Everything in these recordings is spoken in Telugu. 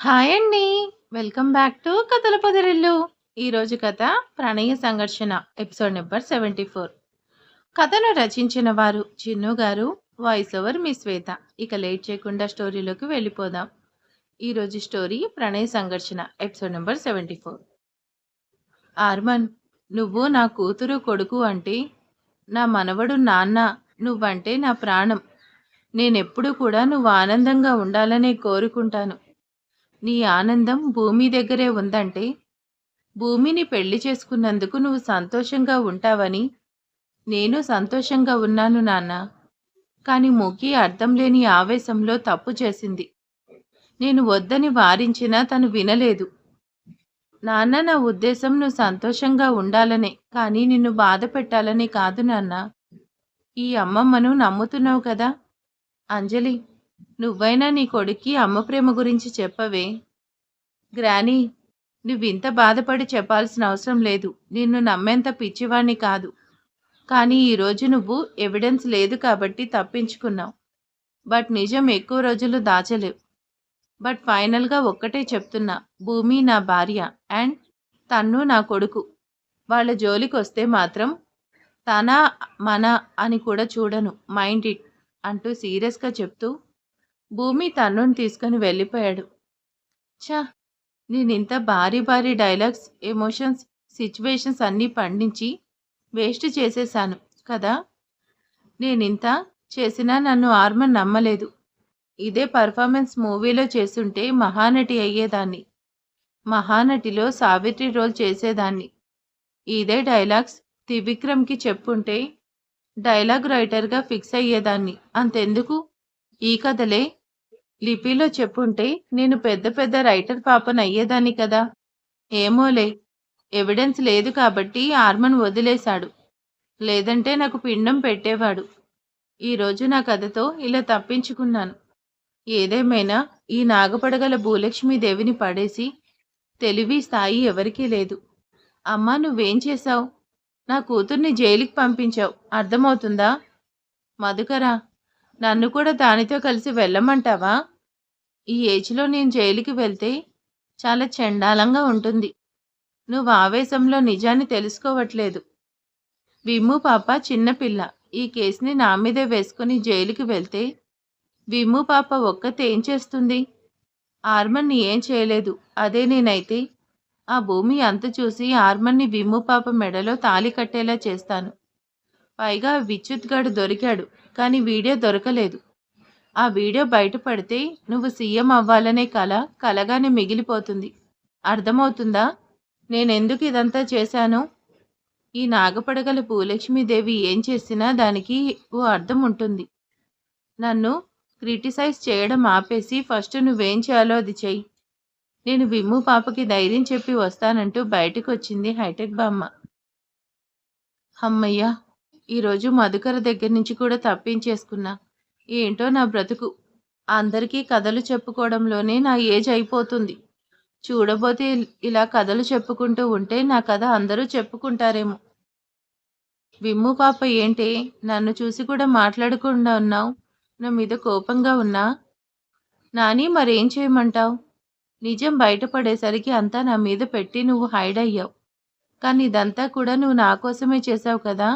హాయ్ అండి. వెల్కమ్ బ్యాక్ టు కథల పొదరిల్లు. ఈరోజు కథ ప్రణయ సంఘర్షణ ఎపిసోడ్ నెంబర్ 74. కథను రచించిన వారు చిన్ను గారు, వాయిస్ ఓవర్ మీ శ్వేత. ఇక లేట్ చేయకుండా స్టోరీలోకి వెళ్ళిపోదాం. ఈరోజు స్టోరీ ప్రణయ సంఘర్షణ ఎపిసోడ్ నెంబర్ 74. ఆర్మన్, నువ్వు నా కూతురు కొడుకు అంటే నా మనవడు నాన్న, నువ్వంటే నా ప్రాణం. నేనెప్పుడు కూడా నువ్వు ఆనందంగా ఉండాలనే కోరుకుంటాను. నీ ఆనందం భూమి దగ్గరే ఉందంటే భూమిని పెళ్లి చేసుకున్నందుకు నువ్వు సంతోషంగా ఉంటావని నేను సంతోషంగా ఉన్నాను నాన్న. కాని ముగ్గి అర్థం లేని ఆవేశంలో తప్పు చేసింది. నేను వద్దని వారించినా తను వినలేదు. నాన్న, నా ఉద్దేశం నువ్వు సంతోషంగా ఉండాలనే, కానీ నిన్ను బాధ పెట్టాలని కాదు నాన్న. ఈ అమ్మమ్మను నమ్ముతున్నావు కదా అంజలి, నువ్వైనా నీ కొడుక్కి అమ్మ ప్రేమ గురించి చెప్పవే. గ్రానీ, నువ్వింత బాధపడి చెప్పాల్సిన అవసరం లేదు. నిన్ను నమ్మేంత పిచ్చివాణ్ణి కాదు. కానీ ఈరోజు నువ్వు ఎవిడెన్స్ లేదు కాబట్టి తప్పించుకున్నావు. బట్ నిజం ఎక్కువ రోజులు దాచలేవు. బట్ ఫైనల్గా ఒక్కటే చెప్తున్నా, భూమి నా భార్య అండ్ తన్ను నా కొడుకు. వాళ్ళ జోలికి వస్తే మాత్రం తన మన అని కూడా చూడను, మైండ్ ఇట్ అంటూ సీరియస్గా చెప్తూ భూమి తన్నుని తీసుకుని వెళ్ళిపోయాడు. ఛా, నేనింత భారీ భారీ డైలాగ్స్, ఎమోషన్స్, సిచ్యువేషన్స్ అన్నీ పండించి వేస్ట్ చేసేశాను కదా. నేనింత చేసినా నన్ను ఆర్మన్ నమ్మలేదు. ఇదే పర్ఫార్మెన్స్ మూవీలో చేసుంటే మహానటి అయ్యేదాన్ని. మహానటిలో సావిత్రి రోల్ చేసేదాన్ని. ఇదే డైలాగ్స్ త్రివిక్రమ్కి చెప్పుంటే డైలాగ్ రైటర్గా ఫిక్స్ అయ్యేదాన్ని. అంతెందుకు, ఈ కథలే లిపిలో చెప్పుంటే నేను పెద్ద పెద్ద రైటర్ పాపను అయ్యేదాన్ని కదా. ఏమోలే, ఎవిడెన్స్ లేదు కాబట్టి ఆర్మన్ వదిలేశాడు. లేదంటే నాకు పిండం పెట్టేవాడు. ఈరోజు నా కథతో ఇలా తప్పించుకున్నాను. ఏదేమైనా ఈ నాగపడగల భూలక్ష్మీదేవిని పడేసి తెలివి స్థాయి ఎవరికీ లేదు. అమ్మా, నువ్వేం చేశావు? నా కూతుర్ని జైలుకి పంపించావు, అర్థమవుతుందా? మధుకరా, నన్ను కూడా దానితో కలిసి వెళ్ళమంటావా? ఈ ఏజ్లో నేను జైలుకి వెళ్తే చాలా చండాలంగా ఉంటుంది. నువ్వు ఆవేశంలో నిజాన్ని తెలుసుకోవట్లేదు. విమ్ము పాప చిన్నపిల్ల. ఈ కేసుని నా మీదే వేసుకుని జైలుకి వెళ్తే విమ్ము పాప ఒక్కతే ఏం చేస్తుంది? ఆర్మన్ని ఏం చేయలేదు. అదే నేనైతే ఆ భూమి అంత చూసి ఆర్మన్ని విమ్ము పాప మెడలో తాళి కట్టేలా చేస్తాను. పైగా విద్యుత్ గడు దొరికాడు, కానీ వీడియో దొరకలేదు. ఆ వీడియో బయటపడితే నువ్వు సీఎం అవ్వాలనే కల కలగానే మిగిలిపోతుంది. అర్థమవుతుందా నేనెందుకు ఇదంతా చేశానో? ఈ నాగపడగల భూలక్ష్మీదేవి ఏం చేసినా దానికి ఓ అర్థం ఉంటుంది. నన్ను క్రిటిసైజ్ చేయడం ఆపేసి ఫస్ట్ నువ్వేం చేయాలో అది చెయ్యి. నేను విమ్ము పాపకి ధైర్యం చెప్పి వస్తానంటూ బయటకు వచ్చింది హైటెక్ బామ్మ. అమ్మయ్యా, ఈరోజు మధుకర దగ్గర నుంచి కూడా తప్పించేసుకున్నా. ఏంటో నా బ్రతుకు. అందరికీ కథలు చెప్పుకోవడంలోనే నా ఏజ్ అయిపోతుంది. చూడబోతే ఇలా కథలు చెప్పుకుంటూ ఉంటే నా కథ అందరూ చెప్పుకుంటారేమో. విమ్ము పాప ఏంటే, నన్ను చూసి కూడా మాట్లాడకుండా ఉన్నావు? నా మీద కోపంగా ఉన్నా? నాని, మరేం చేయమంటావు? నిజం బయటపడేసరికి అంతా నా మీద పెట్టి నువ్వు హైడ్ అయ్యావు. కానీ ఇదంతా కూడా నువ్వు నా కోసమే చేశావు కదా.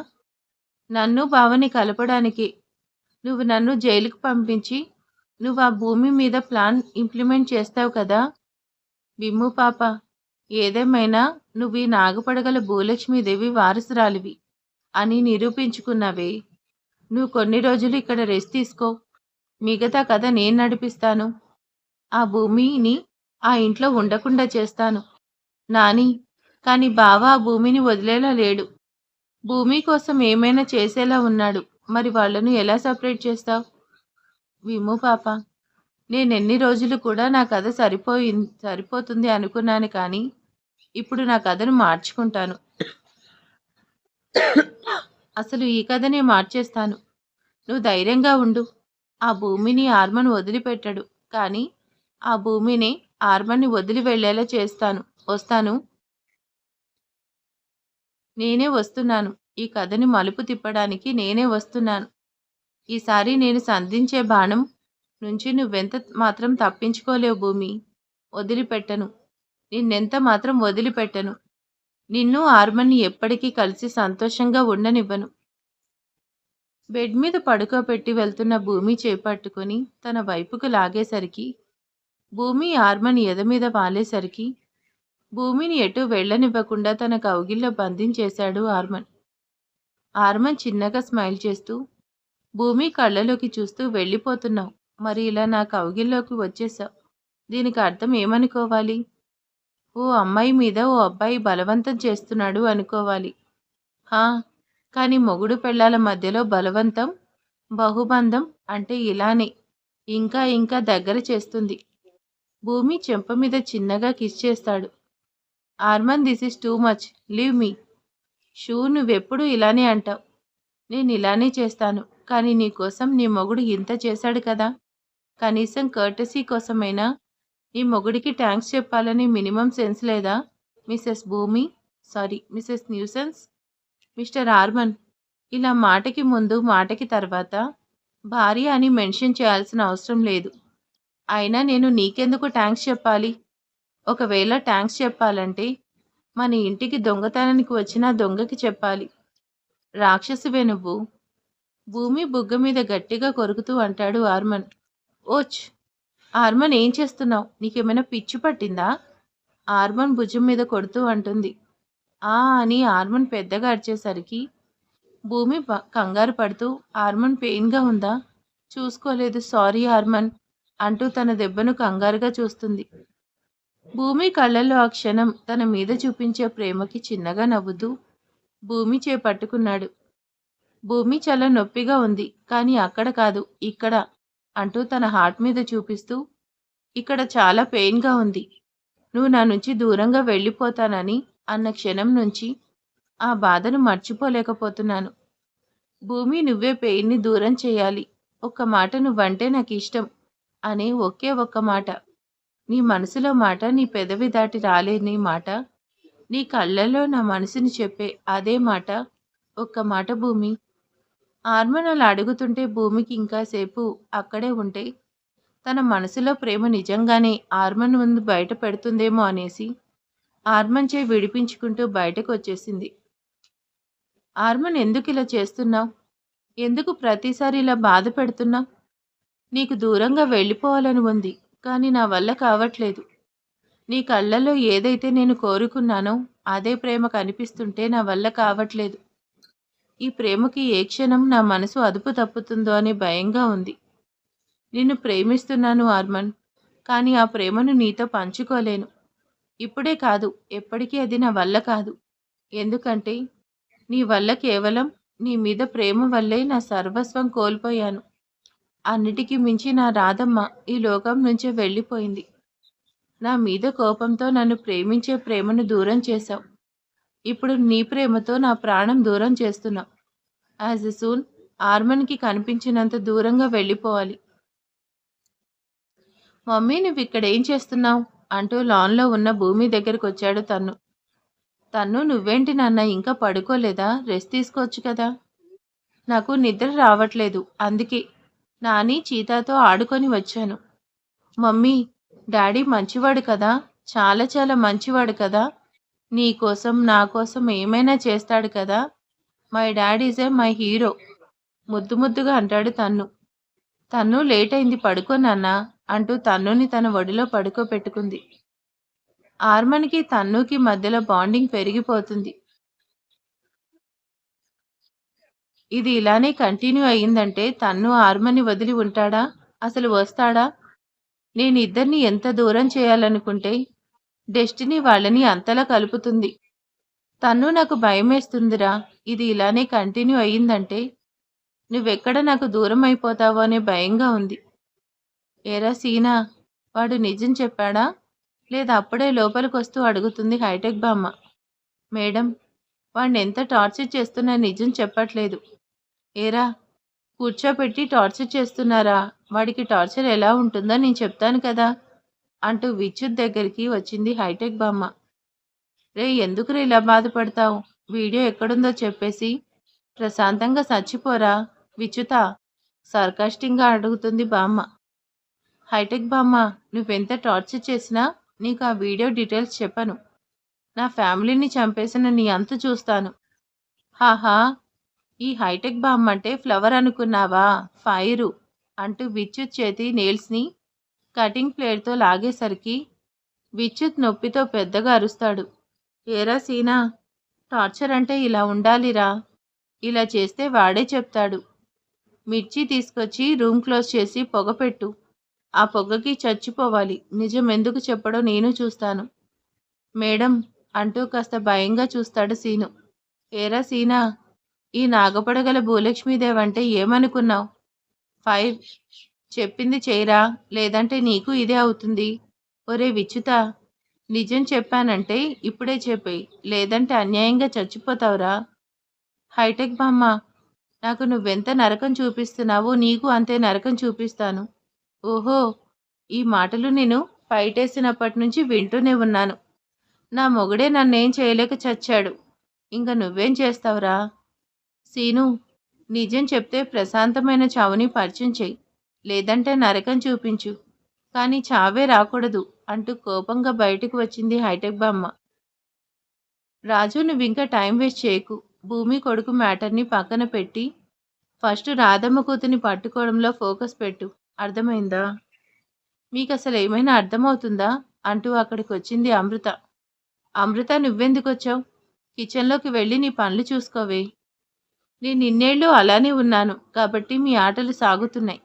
నన్ను బావని కలపడానికి నువ్వు నన్ను జైలుకు పంపించి నువ్వు ఆ భూమి మీద ప్లాన్ ఇంప్లిమెంట్ చేస్తావు కదా. విమ్ము పాప, ఏదేమైనా నువ్వు ఈ నాగపడగల భూలక్ష్మీదేవి వారసురాలివి అని నిరూపించుకున్నావే. నువ్వు కొన్ని రోజులు ఇక్కడ రెస్ట్ తీసుకో. మిగతా కథ నేను నడిపిస్తాను. ఆ భూమిని ఆ ఇంట్లో ఉండకుండా చేస్తాను. నాని, కానీ బావ ఆ భూమిని వదిలేలా లేడు. భూమి కోసం ఏమైనా చేసేలా ఉన్నాడు. మరి వాళ్ళను ఎలా సపరేట్ చేస్తావు? విమ్ము పాప, నేనెన్ని రోజులు కూడా నా కథ సరిపోతుంది అనుకున్నాను, కానీ ఇప్పుడు నా కథను మార్చుకుంటాను. అసలు ఈ కథనే మార్చేస్తాను. నువ్వు ధైర్యంగా ఉండు. ఆ భూమిని ఆర్మన్ వదిలిపెట్టాడు, కానీ ఆ భూమిని ఆర్మన్ని వదిలి వెళ్ళేలా చేస్తాను. వస్తాను, నేనే వస్తున్నాను. ఈ కథని మలుపు తిప్పడానికి నేనే వస్తున్నాను. ఈసారి నేను సంధించే బాణం నుంచి నువ్వెంత మాత్రం తప్పించుకోలేవు భూమి. వదిలిపెట్టను. నిన్నెంత మాత్రం వదిలిపెట్టను. నిన్ను, ఆర్మన్‌ని ఎప్పటికీ కలిసి సంతోషంగా ఉండనివ్వను. బెడ్ మీద పడుకోబెట్టి వెళ్తున్న భూమి చేపట్టుకుని తన వైపుకు లాగేసరికి, భూమి ఆర్మన్ ఎద మీద వాలేసరికి, భూమిని ఎటూ వెళ్ళనివ్వకుండా తన కౌగిల్లో బంధించేశాడు ఆర్మన్. ఆర్మన్ చిన్నగా స్మైల్ చేస్తూ, భూమి కళ్ళలోకి చూస్తూ, వెళ్ళిపోతున్నావు. మరి ఇలా నా కౌగిల్లోకి వచ్చేశావు. దీనికి అర్థం ఏమనుకోవాలి? ఓ అమ్మాయి మీద ఓ అబ్బాయి బలవంతం చేస్తున్నాడు అనుకోవాలి. హా, కానీ మొగుడు పెళ్ళాల మధ్యలో బలవంతం, బహుబంధం అంటే ఇలానే ఇంకా ఇంకా దగ్గర చేస్తుంది. భూమి చెంప మీద చిన్నగా కిస్ చేస్తాడు. Arman, this is too much, leave me. షూ, నువ్వెప్పుడు ఇలానే అంటావు. నేను ఇలానే చేస్తాను. కానీ నీకోసం నీ మొగుడు ఇంత చేశాడు కదా. కనీసం కర్టసీ కోసమైనా నీ మొగుడికి థ్యాంక్స్ చెప్పాలని మినిమం సెన్స్ లేదా మిసెస్ భూమి? Sorry, Mrs nuisance. మిస్టర్ ఆర్మన్, ఇలా మాటకి ముందు మాటకి తర్వాత భార్య అని మెన్షన్ చేయాల్సిన అవసరం లేదు. అయినా నేను నీకెందుకు థ్యాంక్స్ చెప్పాలి? ఒకవేళ థ్యాంక్స్ చెప్పాలంటే మన ఇంటికి దొంగతనానికి వచ్చిన దొంగకి చెప్పాలి. రాక్షసివే నువ్వు. భూమి బుగ్గ మీద గట్టిగా కొరుకుతూ అంటాడు ఆర్మన్. ఓచ్! ఆర్మన్, ఏం చేస్తున్నావు? నీకేమైనా పిచ్చి పట్టిందా? ఆర్మన్ భుజం మీద కొడుతూ అంటుంది. ఆ అని ఆర్మన్ పెద్దగా అరిచేసరికి భూమి కంగారు పడుతూ, ఆర్మన్, పెయిన్గా ఉందా? చూసుకోలేదు, సారీ ఆర్మన్ అంటూ తన దెబ్బను కంగారుగా చూస్తుంది. భూమి కళ్ళల్లో ఆ క్షణం తన మీద చూపించే ప్రేమకి చిన్నగా నవ్వుతూ భూమి చేపట్టుకున్నాడు. భూమి చాలా నొప్పిగా ఉంది, కానీ అక్కడ కాదు, ఇక్కడ అంటూ తన హార్ట్ మీద చూపిస్తూ, ఇక్కడ చాలా పెయిన్గా ఉంది. నువ్వు నా నుంచి దూరంగా వెళ్ళిపోతానని అన్న క్షణం నుంచి ఆ బాధను మర్చిపోలేకపోతున్నాను. భూమి, నువ్వే పెయిన్ని దూరం చేయాలి. ఒక్క మాట, నువ్వంటే నాకు ఇష్టం అనే ఒకే ఒక్క మాట. నీ మనసులో మాట, నీ పెదవి దాటి రాలేని మాట, నీ కళ్ళల్లో నా మనసుని చెప్పే అదే మాట, ఒక్క మాట భూమి. ఆర్మన్ అలా అడుగుతుంటే భూమికి ఇంకాసేపు అక్కడే ఉంటే తన మనసులో ప్రేమ నిజంగానే ఆర్మన్ ముందు బయట పెడుతుందేమో అనేసి ఆర్మన్ చేయి విడిపించుకుంటూ బయటకు వచ్చేసింది. ఆర్మన్, ఎందుకు ఇలా చేస్తున్నావు? ఎందుకు ప్రతిసారి ఇలా బాధ పెడుతున్నావు? నీకు దూరంగా వెళ్ళిపోవాలని ఉంది, కానీ నా వల్ల కావట్లేదు. నీ కళ్ళల్లో ఏదైతే నేను కోరుకున్నానో అదే ప్రేమ కనిపిస్తుంటే నా వల్ల కావట్లేదు. ఈ ప్రేమకి ఏ క్షణం నా మనసు అదుపు తప్పుతుందో అని భయంగా ఉంది. నిన్ను ప్రేమిస్తున్నాను ఆర్మన్, కానీ ఆ ప్రేమను నీతో పంచుకోలేను. ఇప్పుడే కాదు, ఎప్పటికీ అది నా వల్ల కాదు. ఎందుకంటే నీ వల్ల కేవలం నీ మీద ప్రేమ వల్లే నా సర్వస్వం కోల్పోయాను. అన్నిటికీ మించి నా రాధమ్మ ఈ లోకం నుంచే వెళ్ళిపోయింది. నా మీద కోపంతో నన్ను ప్రేమించే ప్రేమను దూరం చేశావు. ఇప్పుడు నీ ప్రేమతో నా ప్రాణం దూరం చేస్తున్నావు. యాజ్ ఎ సూన్ ఆర్మన్కి కనిపించినంత దూరంగా వెళ్ళిపోవాలి. మమ్మీ, నువ్వు ఇక్కడ ఏం చేస్తున్నావు అంటూ లాన్లో ఉన్న భూమి దగ్గరకు వచ్చాడు తన్ను. తన్ను, నువ్వేంటి నాన్న ఇంకా పడుకోలేదా? రెస్ట్ తీసుకోవచ్చు కదా. నాకు నిద్ర రావట్లేదు, అందుకే నాని చీతాతో ఆడుకొని వచ్చాను. మమ్మీ, డాడీ మంచివాడు కదా, చాలా చాలా మంచివాడు కదా. నీ కోసం నా కోసం ఏమైనా చేస్తాడు కదా. My dad is a my hero, ముద్దు ముద్దుగా అంటాడు తన్ను. తన్ను, లేట్ అయింది, పడుకో నాన్న అంటూ తన్నుని తన ఒడిలో పడుకోబెట్టుకుంది. ఆర్మన్కి తన్నుకి మధ్యలో బాండింగ్ పెరిగిపోతుంది. ఇది ఇలానే కంటిన్యూ అయ్యిందంటే తన్ను ఆర్మన్ని వదిలి ఉంటాడా? అసలు వస్తాడా? నేను ఇద్దరిని ఎంత దూరం చేయాలనుకుంటే డెస్టినీ వాళ్ళని అంతలా కలుపుతుంది. తన్ను, నాకు భయమేస్తుందిరా. ఇది ఇలానే కంటిన్యూ అయ్యిందంటే నువ్వెక్కడ నాకు దూరం అయిపోతావో అనే భయంగా ఉంది. ఏరా సీనా, వాడు నిజం చెప్పాడా లేదా అప్పుడే లోపలికొస్తూ అడుగుతుంది హైటెక్ బామ్మ. మేడం, వాడిని ఎంత టార్చర్ చేస్తున్నా నిజం చెప్పట్లేదు. ఏరా, కూర్చోపెట్టి టార్చర్ చేస్తున్నారా? వాడికి టార్చర్ ఎలా ఉంటుందో నేను చెప్తాను కదా అంటూ విద్యుత్ దగ్గరికి వచ్చింది హైటెక్ బామ్మ. రే, ఎందుకురా ఇలా బాధపడతావు? వీడియో ఎక్కడుందో చెప్పేసి ప్రశాంతంగా చచ్చిపోరా విచ్యుత, సర్కాస్టింగ్గా అడుగుతుంది బామ్మ. హైటెక్ బామ్మ, నువ్వెంత టార్చర్ చేసినా నీకు ఆ వీడియో డీటెయిల్స్ చెప్పను. నా ఫ్యామిలీని చంపేసిన నీ అంతు చూస్తాను. హాహా, ఈ హైటెక్ బామ్మ అంటే ఫ్లవర్ అనుకున్నావా? ఫైరు అంటూ విద్యుత్ చేతి నెయిల్స్ని కటింగ్ ప్లేడ్తో లాగేసరికి విద్యుత్ నొప్పితో పెద్దగా అరుస్తాడు. ఏరా సీనా, టార్చర్ అంటే ఇలా ఉండాలిరా. ఇలా చేస్తే వాడే చెప్తాడు. మిర్చి తీసుకొచ్చి రూమ్ క్లోజ్ చేసి పొగ పెట్టు. ఆ పొగకి చచ్చిపోవాలి. నిజం ఎందుకు చెప్పడో నేను చూస్తాను. మేడం అంటూ కాస్త భయంగా చూస్తాడు సీను. ఏరా సీనా, ఈ నాగపడగల భూలక్ష్మీదేవంటే ఏమనుకున్నావు? 5 చెప్పింది చెయ్యరా, లేదంటే నీకు ఇదే అవుతుంది. ఒరే విచ్యుత, నిజం చెప్పానంటే ఇప్పుడే చెప్పేయ్, లేదంటే అన్యాయంగా చచ్చిపోతావురా. హైటెక్ బామ్మ, నాకు నువ్వెంత నరకం చూపిస్తున్నావో నీకు అంతే నరకం చూపిస్తాను. ఓహో, ఈ మాటలు నేను పైటేసినప్పటి నుంచి వింటూనే ఉన్నాను. నా మొగుడే నన్నేం చేయలేక చచ్చాడు. ఇంక నువ్వేం చేస్తావురా? సీను, నిజం చెప్తే ప్రశాంతమైన చావుని పరిచయం చెయ్యి, లేదంటే నరకం చూపించు, కానీ చావే రాకూడదు అంటూ కోపంగా బయటకు వచ్చింది హైటెక్ బామ్మ. రాజు, నువ్వింకా టైం వేస్ట్ చేయకు. భూమి కొడుకు మ్యాటర్ని పక్కన పెట్టి ఫస్ట్ రాధమ్మ కూతుని పట్టుకోవడంలో ఫోకస్ పెట్టు. అర్థమైందా? మీకసలు ఏమైనా అర్థమవుతుందా అంటూ అక్కడికి వచ్చింది అమృత. అమృత, నువ్వెందుకొచ్చావు? కిచెన్లోకి వెళ్ళి నీ పనులు చూసుకోవే. నేను ఇన్నేళ్ళు అలానే ఉన్నాను కాబట్టి మీ ఆటలు సాగుతున్నాయి.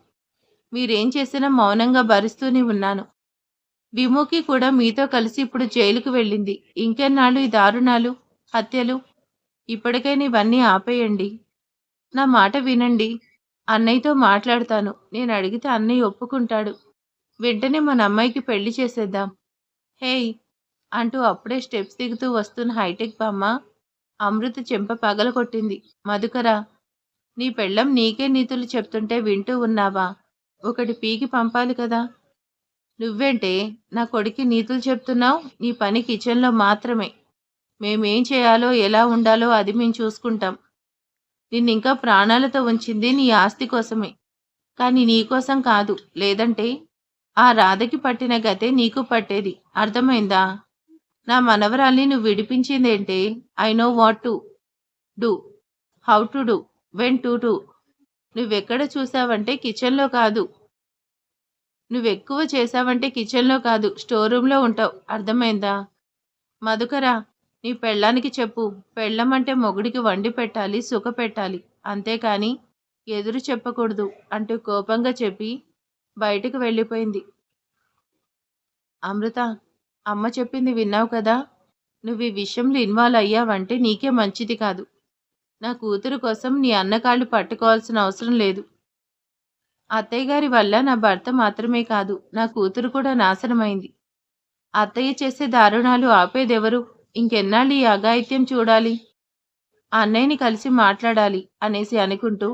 మీరేం చేసినా మౌనంగా భరిస్తూనే ఉన్నాను. విముకి కూడా మీతో కలిసి ఇప్పుడు జైలుకు వెళ్ళింది. ఇంకెన్నాళ్ళు ఈ దారుణాలు, హత్యలు? ఇప్పటికైనా ఇవన్నీ ఆపేయండి. నా మాట వినండి. అన్నయ్యతో మాట్లాడతాను. నేను అడిగితే అన్నయ్య ఒప్పుకుంటాడు. వెంటనే మన అమ్మాయికి పెళ్లి చేసేద్దాం. హేయ్ అంటూ అప్పుడే స్టెప్స్ దిగుతూ వస్తున్న హైటెక్ బామ్మ అమృత చెంప పగలగొట్టింది. మధుకరా, నీ పెళ్ళం నీకే నీతులు చెప్తుంటే వింటూ ఉన్నావా? ఒకటి పీకి పంపాలి కదా. నువ్వేంటే నా కొడుక్కి నీతులు చెప్తున్నావు? నీ పని కిచెన్లో మాత్రమే. మేమేం చేయాలో ఎలా ఉండాలో అది మేము చూసుకుంటాం. నిన్నింకా ప్రాణాలతో ఉంచింది నీ ఆస్తి కోసమే, కానీ నీకోసం కాదు. లేదంటే ఆ రాధకి పట్టిన గతే నీకు పట్టేది. అర్థమైందా? నా మనవరాల్ని నువ్వు విడిపించిందేంటే? I know what to do, how to do, when to do. నువ్వెక్కడ చూసావంటే కిచెన్లో కాదు. నువ్వెక్కువ చేశావంటే కిచెన్లో కాదు, స్టోర్ రూమ్లో ఉంటావు. అర్థమైందా? మధుకరా, నీ పెళ్ళానికి చెప్పు. పెళ్ళమంటే మొగుడికి వండి పెట్టాలి, సుఖ పెట్టాలి, అంతేకాని ఎదురు చెప్పకూడదు అంటూ కోపంగా చెప్పి బయటకు వెళ్ళిపోయింది. అమృత, అమ్మ చెప్పింది విన్నావు కదా. నువ్వు ఈ విషయంలో ఇన్వాల్వ్ అయ్యావంటే నీకే మంచిది కాదు. నా కూతురు కోసం నీ అన్నకాళ్ళు పట్టుకోవాల్సిన అవసరం లేదు. అత్తయ్య గారి వల్ల నా భర్త మాత్రమే కాదు, నా కూతురు కూడా నాశనమైంది. అత్తయ్య చేసే దారుణాలు ఆపేదెవరు? ఇంకెన్నాళ్ళు ఈ అఘాయిత్యం చూడాలి? ఆ అన్నయ్యని కలిసి మాట్లాడాలి అనేసి అనుకుంటూ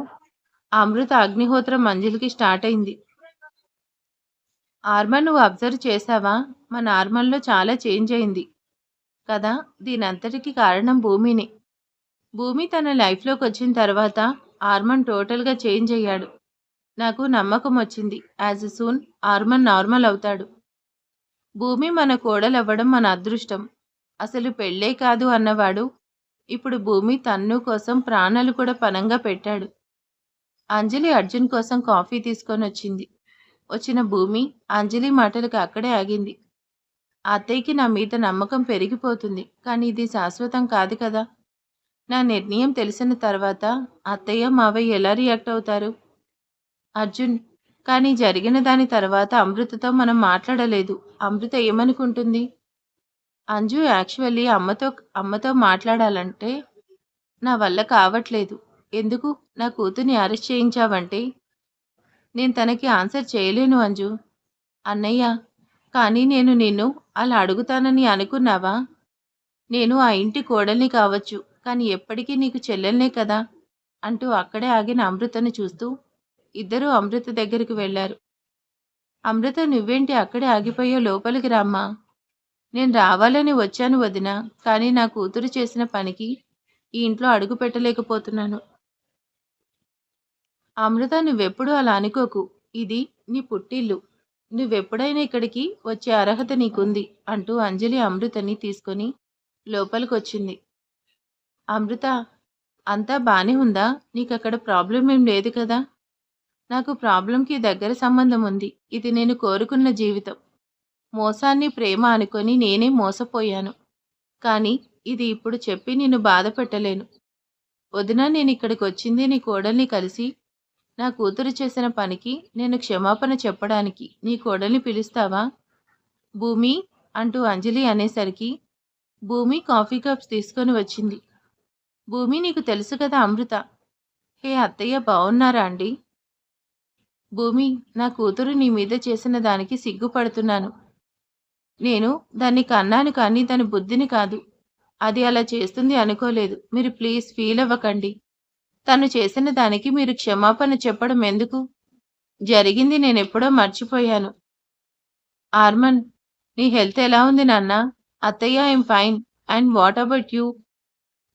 అమృత అగ్నిహోత్రం మంజులకి స్టార్ట్ అయింది. ఆర్మన్, నువ్వు అబ్జర్వ్ చేశావా? మన ఆర్మన్లో చాలా చేంజ్ అయింది కదా. దీనంతటికి కారణం భూమిని. భూమి తన లైఫ్లోకి వచ్చిన తర్వాత ఆర్మన్ టోటల్గా చేంజ్ అయ్యాడు. నాకు నమ్మకం వచ్చింది. యాజ్ సూన్ ఆర్మన్ నార్మల్ అవుతాడు. భూమి మన కోడలవ్వడం మన అదృష్టం. అసలు పెళ్ళే కాదు అన్నవాడు ఇప్పుడు భూమి తన్ను కోసం ప్రాణాలు కూడా పణంగా పెట్టాడు. అంజలి అర్జున్ కోసం కాఫీ తీసుకొని వచ్చింది. వచ్చిన భూమి అంజలి మాటలకు అక్కడే ఆగింది. అత్తయ్యకి నా మీద నమ్మకం పెరిగిపోతుంది, కానీ ఇది శాశ్వతం కాదు కదా. నా నిర్ణయం తెలిసిన తర్వాత అత్తయ్య మావయ్య ఎలా రియాక్ట్ అవుతారు? అర్జున్, కానీ జరిగిన దాని తర్వాత అమృతతో మనం మాట్లాడలేదు. అమృత ఏమనుకుంటుంది? అంజు, యాక్చువల్లీ అమ్మతో మాట్లాడాలంటే నా వల్ల కావట్లేదు. ఎందుకు? నా కూతుర్ని అరెస్ట్ చేయించావంటే నేను తనకి ఆన్సర్ చేయలేను అంజు. అన్నయ్య, కానీ నేను నిన్ను అలా అడుగుతానని అనుకున్నావా? నేను ఆ ఇంటి కోడల్ని కావచ్చు, కానీ ఎప్పటికీ నీకు చెల్లెల్నే కదా అంటూ అక్కడే ఆగిన అమృతను చూస్తూ ఇద్దరూ అమృత దగ్గరికి వెళ్లారు. అమృత, నువ్వేంటి అక్కడే ఆగిపోయావు? లోపలికి రామ్మా. నేను రావాలని వచ్చాను వదినా, కానీ నా కూతురు చేసిన పనికి ఈ ఇంట్లో అడుగు పెట్టలేకపోతున్నాను. అమృత, నువ్వెప్పుడూ అలా అనుకోకు. ఇది నీ పుట్టిల్లు. నువ్వెప్పుడైనా ఇక్కడికి వచ్చే అర్హత నీకుంది అంటూ అంజలి అమృతని తీసుకొని లోపలికొచ్చింది. అమృత, అంతా బానే ఉందా? నీకక్కడ ప్రాబ్లం ఏం లేదు కదా? నాకు ప్రాబ్లంకి దగ్గర సంబంధం ఉంది. ఇది నేను కోరుకున్న జీవితం. మోసాన్ని ప్రేమ అనుకొని నేనే మోసపోయాను. కానీ ఇది ఇప్పుడు చెప్పి నిన్ను బాధ పెట్టలేను. వదినా, నేనిక్కడికొచ్చింది నీ కోడల్ని కలిసి నా కూతురు చేసిన పనికి నేను క్షమాపణ చెప్పడానికి. నీ కోడల్ని పిలుస్తావా? భూమి అంటూ అంజలి అనేసరికి భూమి కాఫీ కప్స్ తీసుకొని వచ్చింది. భూమి, నీకు తెలుసు కదా అమృత. హే అత్తయ్య, బావున్నారా అండి? భూమి, నా కూతురు నీ మీద చేసిన దానికి సిగ్గుపడుతున్నాను. నేను దాన్ని కన్నాను కానీ దాని బుద్ధిని కాదు. అది అలా చేస్తుంది అనుకోలేదు. మీరు ప్లీజ్ ఫీల్ అవ్వకండి. తను చేసిన దానికి మీరు క్షమాపణ చెప్పడం ఎందుకు? జరిగింది నేనెప్పుడో మర్చిపోయాను. ఆర్మన్, నీ హెల్త్ ఎలా ఉంది నాన్న? అత్తయ్య, I'm fine. And what about you?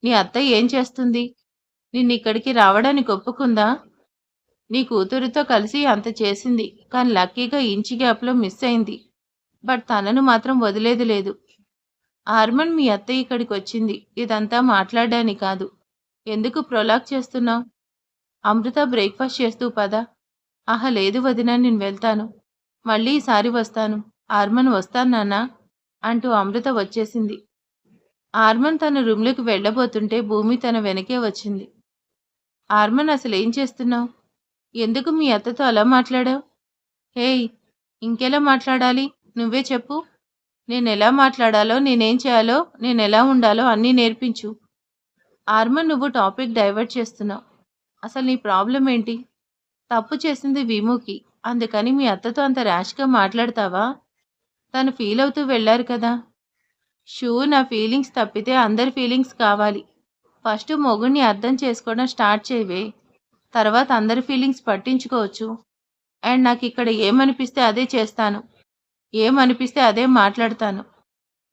నీ అత్తయ్య ఏం చేస్తుంది? నిన్నిక్కడికి రావడానికి ఒప్పుకుందా? నీ కూతురితో కలిసి అంత చేసింది. కానీ లక్కీగా ఇంచి గ్యాప్లో మిస్ అయింది. బట్ తనను మాత్రం వదిలేది లేదు. ఆర్మన్, మీ అత్తయ్య ఇక్కడికి వచ్చింది ఇదంతా మాట్లాడడానికి కాదు. ఎందుకు ప్రొలాగ్ చేస్తున్నావు? అమృత బ్రేక్ఫాస్ట్ చేస్తూ పద. ఆహా లేదు వదినా, నేను వెళ్తాను. మళ్ళీ ఈసారి వస్తాను. ఆర్మన్, వస్తాను నాన్నా అంటూ అమృత వచ్చేసింది. ఆర్మన్ తన రూమ్లోకి వెళ్ళబోతుంటే భూమి తన వెనకే వచ్చింది. ఆర్మన్, అసలేం చేస్తున్నావు? ఎందుకు మీ అత్తతో అలా మాట్లాడావు? హేయ్, ఇంకెలా మాట్లాడాలి? నువ్వే చెప్పు. నేనెలా మాట్లాడాలో, నేనేం చేయాలో, నేనెలా ఉండాలో అన్నీ నేర్పించు. ఆర్మన్, నువ్వు టాపిక్ డైవర్ట్ చేస్తున్నావు. అసలు నీ ప్రాబ్లం ఏంటి? తప్పు చేసింది విముకి. అందుకని మీ అత్తతో అంత ర్యాష్గా మాట్లాడతావా? తను ఫీల్ అవుతూ వెళ్ళారు కదా. షూ, నా ఫీలింగ్స్ తప్పితే అందరి ఫీలింగ్స్ కావాలి. ఫస్ట్ మొగుడిని అర్థం చేసుకోవడం స్టార్ట్ చేయవే. తర్వాత అందరి ఫీలింగ్స్ పట్టించుకోవచ్చు. అండ్ నాకు ఇక్కడ ఏమనిపిస్తే అదే చేస్తాను. ఏమనిపిస్తే అదే మాట్లాడతాను.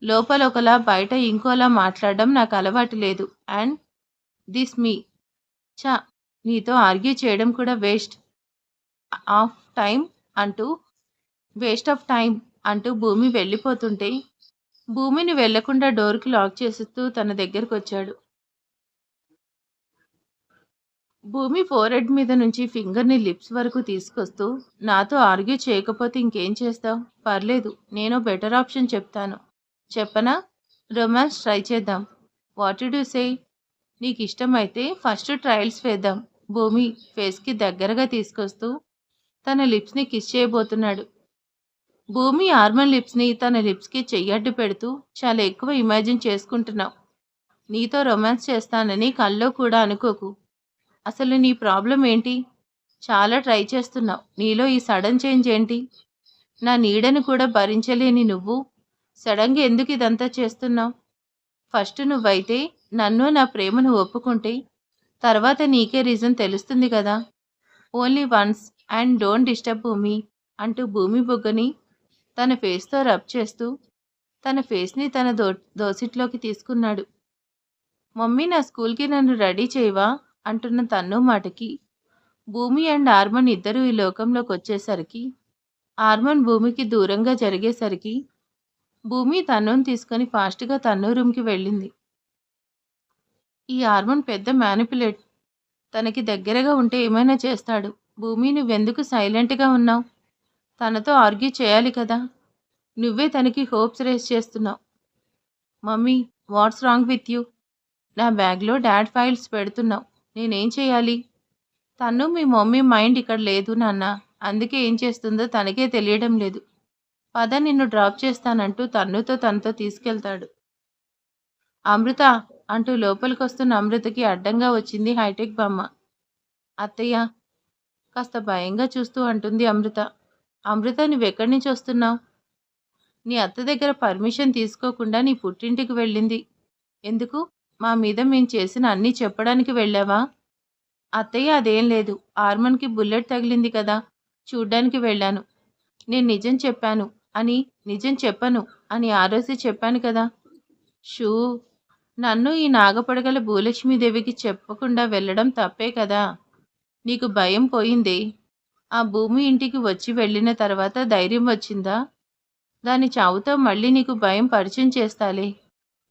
లోపల ఒకలా బయట ఇంకోలా మాట్లాడడం నాకు అలవాటు లేదు. అండ్ దిస్ మీ చా నీతో ఆర్గ్యూ చేయడం కూడా ఆఫ్ టైం అంటూ వేస్ట్ ఆఫ్ టైం అంటూ భూమి వెళ్ళిపోతుంటే భూమిని వెళ్లకుండా డోర్కి లాక్ చేస్తూ తన దగ్గరకు వచ్చాడు. భూమి ఫోర్హెడ్ మీద నుంచి ఫింగర్ని లిప్స్ వరకు తీసుకొస్తూ, నాతో ఆర్గ్యూ చేయకపోతే ఇంకేం చేస్తావు? పర్లేదు, నేను బెటర్ ఆప్షన్ చెప్తాను. చెప్పనా? రొమాన్స్ ట్రై చేద్దాం. వాట్ డు సే? నీకు ఇష్టమైతే ఫస్ట్ ట్రయల్స్ వేద్దాం. భూమి ఫేస్కి దగ్గరగా తీసుకొస్తూ తన లిప్స్ని కిస్ చేయబోతున్నాడు. భూమి ఆర్మన్ లిప్స్ని తన లిప్స్కి చెయ్యడ్డు పెడుతూ, చాలా ఎక్కువ ఇమాజిన్ చేసుకుంటున్నావు. నీతో రొమాన్స్ చేస్తానని కల్లో కూడా అనుకోకు. అసలు నీ ప్రాబ్లం ఏంటి? చాలా ట్రై చేస్తున్నావు. నీలో ఈ సడన్ చేంజ్ ఏంటి? నా నీడను కూడా భరించలేని నువ్వు సడన్గా ఎందుకు ఇదంతా చేస్తున్నావు? ఫస్ట్ నువ్వైతే నన్ను నా ప్రేమను ఒప్పుకుంటే తర్వాత నీకే రీజన్ తెలుస్తుంది కదా. Only once and don't disturb భూమి అంటూ భూమి బుగ్గని తన ఫేస్తో రబ్ చేస్తూ తన ఫేస్ని తన దోసిట్లోకి తీసుకున్నాడు. మమ్మీ, నా స్కూల్కి నన్ను రెడీ చేయవా అంటున్న తన్ను మాటకి భూమి అండ్ ఆర్మన్ ఇద్దరూ ఈ లోకంలోకి వచ్చేసరికి ఆర్మన్ భూమికి దూరంగా జరిగేసరికి భూమి తన్నుని తీసుకొని ఫాస్ట్గా తన్ను రూమ్కి వెళ్ళింది. ఈ ఆర్మన్ పెద్ద మ్యానిపులేట్. తనకి దగ్గరగా ఉంటే ఏమైనా చేస్తాడు. భూమి, నువ్వెందుకు సైలెంట్గా ఉన్నావు? తనతో ఆర్గ్యూ చేయాలి కదా. నువ్వే తనకి హోప్స్ రేస్ చేస్తున్నావు. Mummy, what's wrong with you? నా బ్యాగ్లో డాడ్ ఫైల్స్ పెడుతున్నావు. నేనేం చేయాలి? తను మీ మమ్మీ మైండ్ ఇక్కడ లేదు నాన్న. అందుకే ఏం చేస్తుందో తనకే తెలియడం లేదు. పద, నిన్ను డ్రాప్ చేస్తానంటూ తనతో తీసుకెళ్తాడు. అమృత అంటూ లోపలికొస్తున్న అమృతకి అడ్డంగా వచ్చింది హైటెక్ బామ్మ. అత్తయ్య, కాస్త భయంగా చూస్తూ అంటుంది అమృత. అమృత, నువ్వెక్కడి నుంచి వస్తున్నావు? నీ అత్త దగ్గర పర్మిషన్ తీసుకోకుండా నీ పుట్టింటికి వెళ్ళింది. ఎందుకు? మా మీద మేం చేసిన అన్నీ చెప్పడానికి వెళ్ళావా? అత్తయ్య, అదేం లేదు. ఆర్మన్కి బుల్లెట్ తగిలింది కదా, చూడ్డానికి వెళ్ళాను. నేను నిజం చెప్పను అని ఆ రోజే చెప్పాను కదా. షూ, నన్ను ఈ నాగపడగల భూలక్ష్మీదేవికి చెప్పకుండా వెళ్ళడం తప్పే కదా. నీకు భయం పోయిందే? ఆ భూమి ఇంటికి వచ్చి వెళ్ళిన తర్వాత ధైర్యం వచ్చిందా? దాని చావుతో మళ్ళీ నీకు భయం పరిచయం చేస్తాలే.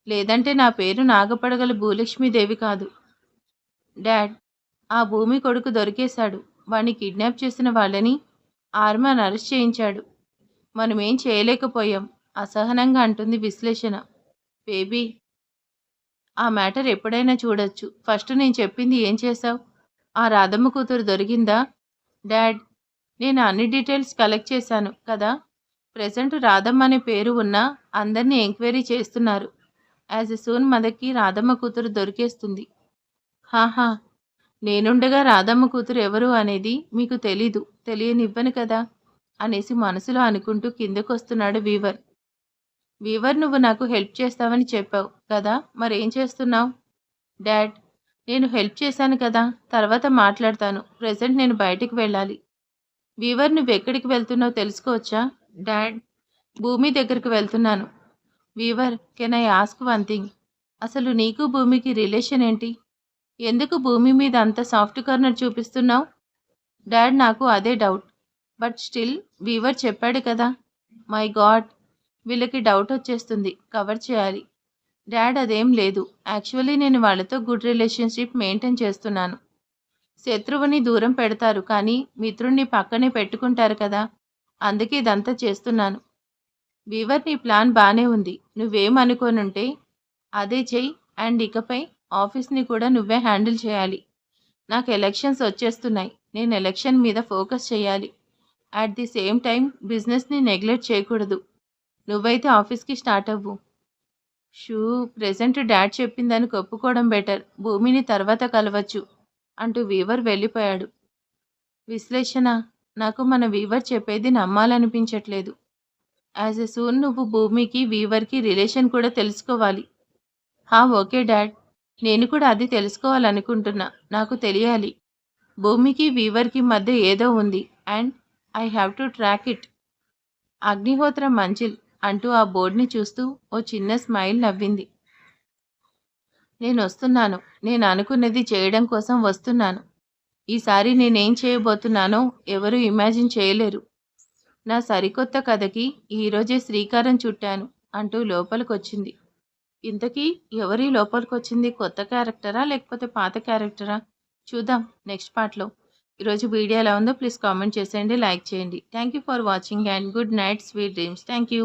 లేదంటే నా పేరు నాగపడగల భూలక్ష్మీదేవి కాదు. డాడ్, ఆ భూమి కొడుకు దొరికేశాడు. వాణ్ణి కిడ్నాప్ చేసిన వాళ్ళని ఆర్మాన్ అరెస్ట్ చేయించాడు. మనమేం చేయలేకపోయాం అసహనంగా అంటుంది విశ్లేషణ. బేబీ, ఆ మ్యాటర్ ఎప్పుడైనా చూడొచ్చు. ఫస్ట్ నేను చెప్పింది ఏం చేశావు? ఆ రాధమ్మ కూతురు దొరికిందా? డాడ్, నేను అన్ని డీటెయిల్స్ కలెక్ట్ చేశాను కదా. ప్రెసెంట్ రాధమ్మ అనే పేరు ఉన్నా అందరినీ ఎంక్వైరీ చేస్తున్నారు. యాజ్ ఎ సూన్ మనకి రాధమ్మ కూతురు దొరికేస్తుంది. హాహా, నేనుండగా రాధమ్మ కూతురు ఎవరు అనేది మీకు తెలీదు, తెలియనివ్వను కదా అనేసి మనసులో అనుకుంటూ కిందకొస్తున్నాడు వీవర్. వీవర్, నువ్వు నాకు హెల్ప్ చేస్తావని చెప్పావు కదా, మరేం చేస్తున్నావు? డాడ్, నేను హెల్ప్ చేశాను కదా, తర్వాత మాట్లాడతాను. ప్రెసెంట్ నేను బయటికి వెళ్ళాలి. వీవర్, నువ్వెక్కడికి వెళ్తున్నావు తెలుసుకోవచ్చా? డాడ్, భూమి దగ్గరికి వెళ్తున్నాను. Weaver, can I ask one thing? అసలు నీకు భూమికి రిలేషన్ ఏంటి? ఎందుకు భూమి మీద అంత సాఫ్ట్ కార్నర్ చూపిస్తున్నావు? డాడ్, నాకు అదే డౌట్. బట్ స్టిల్ వీవర్ చెప్పాడు కదా. మై గాడ్, వీళ్ళకి డౌట్ వచ్చేస్తుంది. కవర్ చేయాలి. డాడ్, అదేం లేదు. యాక్చువల్లీ నేను వాళ్ళతో గుడ్ రిలేషన్షిప్ మెయింటైన్ చేస్తున్నాను. శత్రువుని దూరం పెడతారు కానీ మిత్రుణ్ణి పక్కనే పెట్టుకుంటారు కదా, అందుకే ఇదంతా చేస్తున్నాను. వీవర్, నీ ప్లాన్ బానే ఉంది. నువ్వేమనుకోనుంటే అదే చెయ్యి. అండ్ ఇకపై ఆఫీస్ని కూడా నువ్వే హ్యాండిల్ చేయాలి. నాకు ఎలక్షన్స్ వచ్చేస్తున్నాయి. నేను ఎలక్షన్ మీద ఫోకస్ చేయాలి. అట్ ది సేమ్ టైం బిజినెస్ని నెగ్లెక్ట్ చేయకూడదు. నువ్వైతే ఆఫీస్కి స్టార్ట్ అవ్వు. షూ, ప్రెసెంట్ డాడ్ చెప్పిందానికి ఒప్పుకోవడం బెటర్. భూమిని తర్వాత కలవచ్చు అంటూ వీవర్ వెళ్ళిపోయాడు. విశ్లేషణ, నాకు మన వీవర్ చెప్పేది నమ్మాలనిపించట్లేదు. యాజ్ ఎ సూన్ నువ్వు భూమికి వీవర్కి రిలేషన్ కూడా తెలుసుకోవాలి. ఓకే డాడ్, నేను కూడా అది తెలుసుకోవాలనుకుంటున్నా. నాకు తెలియాలి. భూమికి వీవర్కి మధ్య ఏదో ఉంది and I have to track it. అగ్నిహోత్రం మంజిల్ అంటూ ఆ బోర్డుని చూస్తూ ఓ చిన్న స్మైల్ నవ్వింది. నేను వస్తున్నాను. నేను అనుకున్నది చేయడం కోసం వస్తున్నాను. ఈసారి నేనేం చేయబోతున్నానో ఎవరూ ఇమాజిన్ చేయలేరు. నా సరికొత్త కథకి ఈరోజే శ్రీకారం చుట్టాను అంటూ లోపలికొచ్చింది. ఇంతకీ ఎవరి లోపలికొచ్చింది? కొత్త క్యారెక్టరా లేకపోతే పాత క్యారెక్టరా? చూద్దాం నెక్స్ట్ పార్ట్లో. ఈరోజు వీడియో ఎలా ఉందో ప్లీజ్ కామెంట్ చేసేయండి, లైక్ చేయండి. Thank you for watching and good night, sweet dreams. Thank you.